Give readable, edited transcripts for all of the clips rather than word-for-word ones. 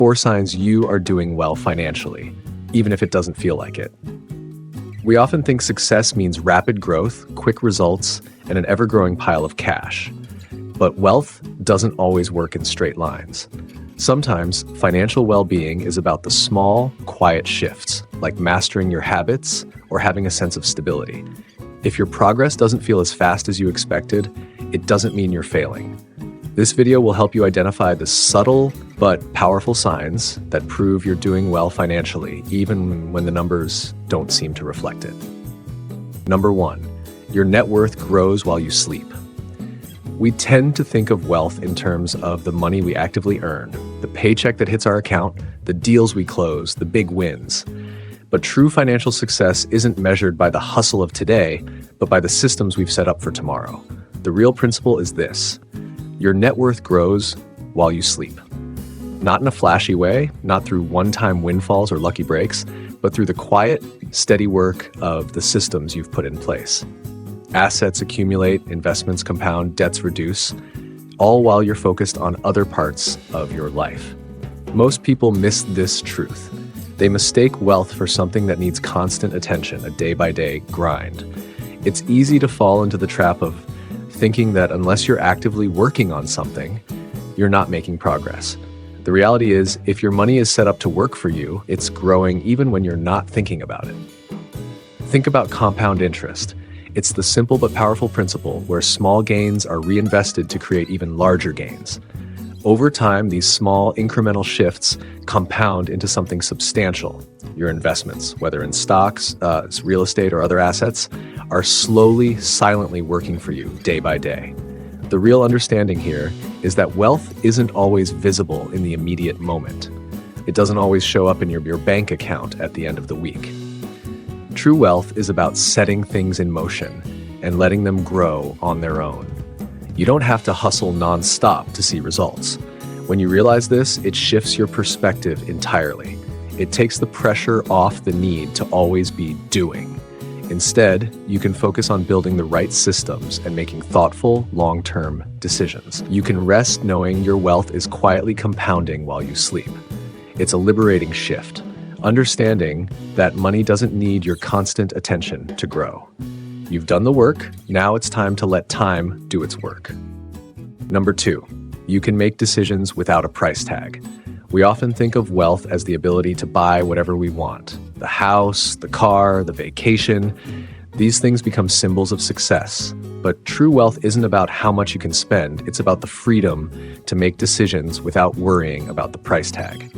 4 signs you are doing well financially, even if it doesn't feel like it. We often think success means rapid growth, quick results, and an ever-growing pile of cash. But wealth doesn't always work in straight lines. Sometimes financial well-being is about the small, quiet shifts, like mastering your habits or having a sense of stability. If your progress doesn't feel as fast as you expected, it doesn't mean you're failing. This video will help you identify the subtle but powerful signs that prove you're doing well financially, even when the numbers don't seem to reflect it. Number 1, your net worth grows while you sleep. We tend to think of wealth in terms of the money we actively earn, the paycheck that hits our account, the deals we close, the big wins. But true financial success isn't measured by the hustle of today, but by the systems we've set up for tomorrow. The real principle is this: your net worth grows while you sleep. Not in a flashy way, not through one-time windfalls or lucky breaks, but through the quiet, steady work of the systems you've put in place. Assets accumulate, investments compound, debts reduce, all while you're focused on other parts of your life. Most people miss this truth. They mistake wealth for something that needs constant attention, a day-by-day grind. It's easy to fall into the trap of thinking that unless you're actively working on something, you're not making progress. The reality is, if your money is set up to work for you, it's growing even when you're not thinking about it. Think about compound interest. It's the simple but powerful principle where small gains are reinvested to create even larger gains. Over time, these small incremental shifts compound into something substantial. Your investments, whether in stocks, real estate, or other assets, are slowly, silently working for you day by day. The real understanding here is that wealth isn't always visible in the immediate moment. It doesn't always show up in your bank account at the end of the week. True wealth is about setting things in motion and letting them grow on their own. You don't have to hustle nonstop to see results. When you realize this, it shifts your perspective entirely. It takes the pressure off the need to always be doing. Instead, you can focus on building the right systems and making thoughtful, long-term decisions. You can rest knowing your wealth is quietly compounding while you sleep. It's a liberating shift, understanding that money doesn't need your constant attention to grow. You've done the work, now it's time to let time do its work. Number 2, you can make decisions without a price tag. We often think of wealth as the ability to buy whatever we want. The house, the car, the vacation. These things become symbols of success. But true wealth isn't about how much you can spend, it's about the freedom to make decisions without worrying about the price tag.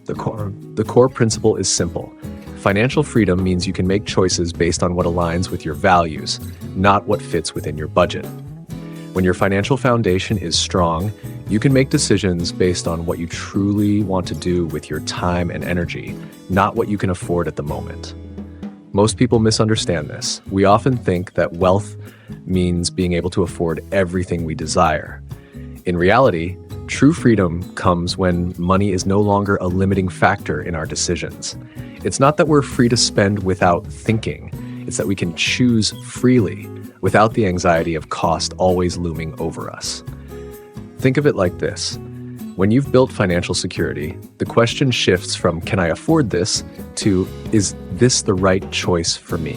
The core principle is simple. Financial freedom means you can make choices based on what aligns with your values, not what fits within your budget. When your financial foundation is strong, you can make decisions based on what you truly want to do with your time and energy, not what you can afford at the moment. Most people misunderstand this. We often think that wealth means being able to afford everything we desire. In reality, true freedom comes when money is no longer a limiting factor in our decisions. It's not that we're free to spend without thinking. It's that we can choose freely without the anxiety of cost always looming over us. Think of it like this. When you've built financial security, the question shifts from "can I afford this?" to "is this the right choice for me?"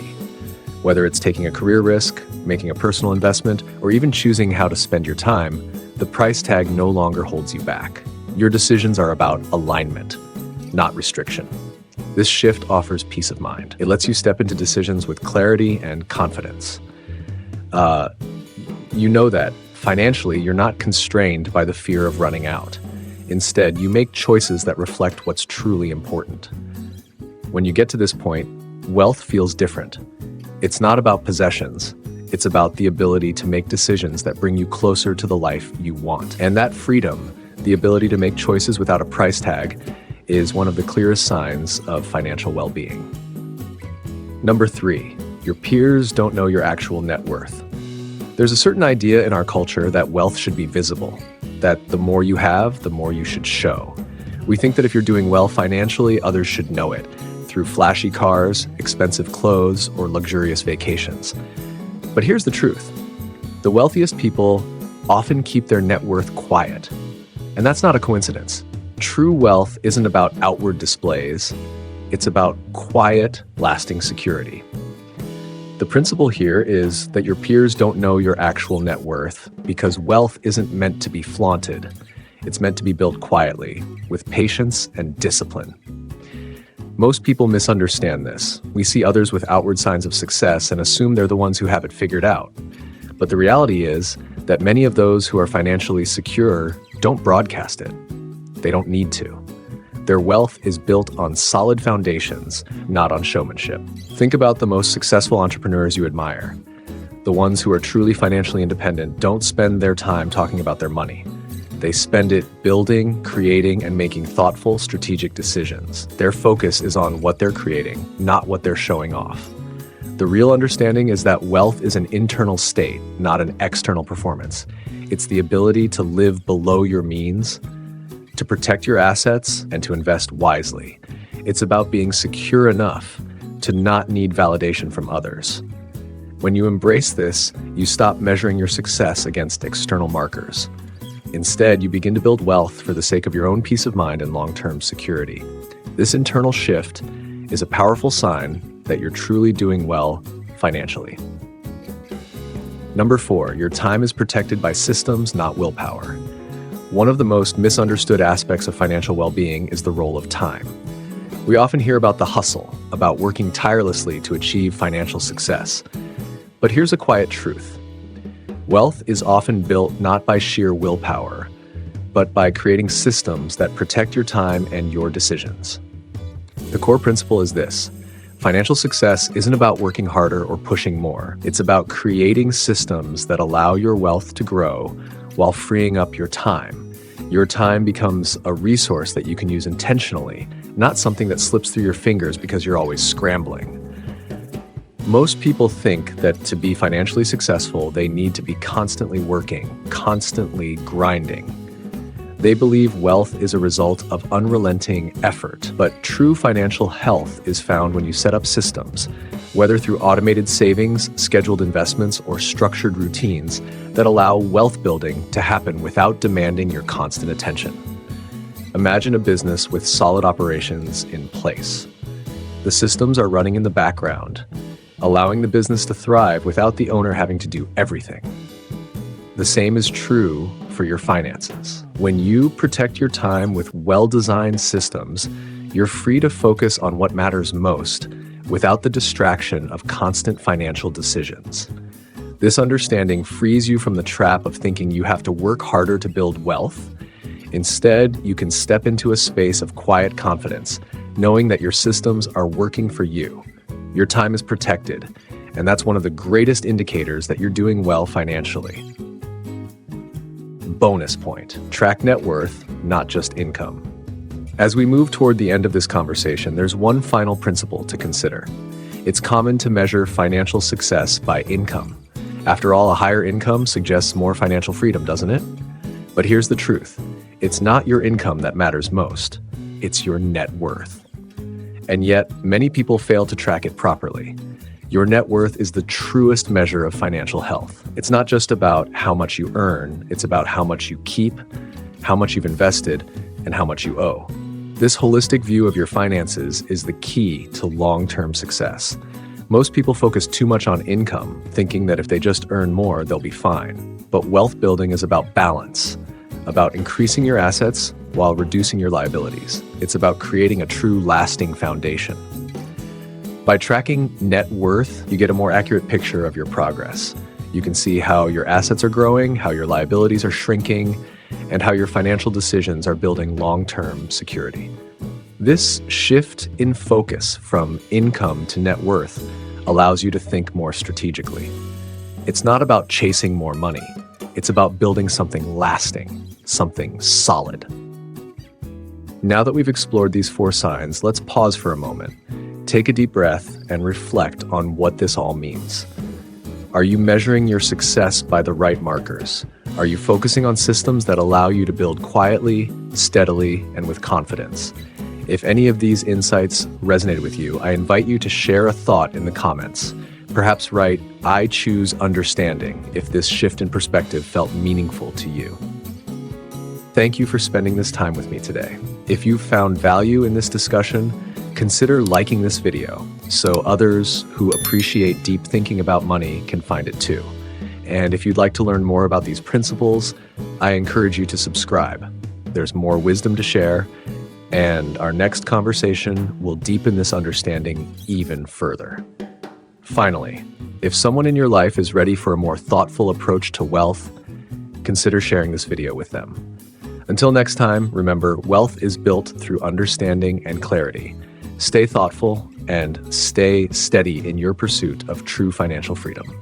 Whether it's taking a career risk, making a personal investment, or even choosing how to spend your time, the price tag no longer holds you back. Your decisions are about alignment, not restriction. This shift offers peace of mind. It lets you step into decisions with clarity and confidence. You know that financially, you're not constrained by the fear of running out. Instead, you make choices that reflect what's truly important. When you get to this point, wealth feels different. It's not about possessions. It's about the ability to make decisions that bring you closer to the life you want. And that freedom, the ability to make choices without a price tag, is one of the clearest signs of financial well-being. Number 3, your peers don't know your actual net worth. There's a certain idea in our culture that wealth should be visible, that the more you have, the more you should show. We think that if you're doing well financially, others should know it, through flashy cars, expensive clothes, or luxurious vacations. But here's the truth. The wealthiest people often keep their net worth quiet. And that's not a coincidence. True wealth isn't about outward displays. It's about quiet, lasting security. The principle here is that your peers don't know your actual net worth because wealth isn't meant to be flaunted. It's meant to be built quietly, with patience and discipline. Most people misunderstand this. We see others with outward signs of success and assume they're the ones who have it figured out. But the reality is that many of those who are financially secure don't broadcast it. They don't need to. Their wealth is built on solid foundations, not on showmanship. Think about the most successful entrepreneurs you admire. The ones who are truly financially independent don't spend their time talking about their money. They spend it building, creating, and making thoughtful, strategic decisions. Their focus is on what they're creating, not what they're showing off. The real understanding is that wealth is an internal state, not an external performance. It's the ability to live below your means, to protect your assets, and to invest wisely. It's about being secure enough to not need validation from others. When you embrace this, you stop measuring your success against external markers. Instead, you begin to build wealth for the sake of your own peace of mind and long-term security. This internal shift is a powerful sign that you're truly doing well financially. Number 4, your time is protected by systems, not willpower. One of the most misunderstood aspects of financial well-being is the role of time. We often hear about the hustle, about working tirelessly to achieve financial success. But here's a quiet truth. Wealth is often built not by sheer willpower, but by creating systems that protect your time and your decisions. The core principle is this: financial success isn't about working harder or pushing more. It's about creating systems that allow your wealth to grow while freeing up your time. Your time becomes a resource that you can use intentionally, not something that slips through your fingers because you're always scrambling. Most people think that to be financially successful, they need to be constantly working, constantly grinding. They believe wealth is a result of unrelenting effort, but true financial health is found when you set up systems, whether through automated savings, scheduled investments, or structured routines that allow wealth building to happen without demanding your constant attention. Imagine a business with solid operations in place. The systems are running in the background, allowing the business to thrive without the owner having to do everything. The same is true for your finances. When you protect your time with well-designed systems, you're free to focus on what matters most without the distraction of constant financial decisions. This understanding frees you from the trap of thinking you have to work harder to build wealth. Instead, you can step into a space of quiet confidence, knowing that your systems are working for you. Your time is protected, and that's one of the greatest indicators that you're doing well financially. Bonus point: track net worth, not just income. As we move toward the end of this conversation, there's one final principle to consider. It's common to measure financial success by income. After all, a higher income suggests more financial freedom, doesn't it? But here's the truth. It's not your income that matters most. It's your net worth. And yet, many people fail to track it properly. Your net worth is the truest measure of financial health. It's not just about how much you earn, it's about how much you keep, how much you've invested, and how much you owe. This holistic view of your finances is the key to long-term success. Most people focus too much on income, thinking that if they just earn more, they'll be fine. But wealth building is about balance, about increasing your assets while reducing your liabilities. It's about creating a true lasting foundation. By tracking net worth, you get a more accurate picture of your progress. You can see how your assets are growing, how your liabilities are shrinking, and how your financial decisions are building long-term security. This shift in focus from income to net worth allows you to think more strategically. It's not about chasing more money. It's about building something lasting, something solid. Now that we've explored these 4 signs, let's pause for a moment. Take a deep breath and reflect on what this all means. Are you measuring your success by the right markers? Are you focusing on systems that allow you to build quietly, steadily, and with confidence? If any of these insights resonated with you, I invite you to share a thought in the comments. Perhaps write, "I choose understanding," if this shift in perspective felt meaningful to you. Thank you for spending this time with me today. If you found value in this discussion, consider liking this video so others who appreciate deep thinking about money can find it too. And if you'd like to learn more about these principles, I encourage you to subscribe. There's more wisdom to share, and our next conversation will deepen this understanding even further. Finally, if someone in your life is ready for a more thoughtful approach to wealth, consider sharing this video with them. Until next time, remember, wealth is built through understanding and clarity. Stay thoughtful and stay steady in your pursuit of true financial freedom.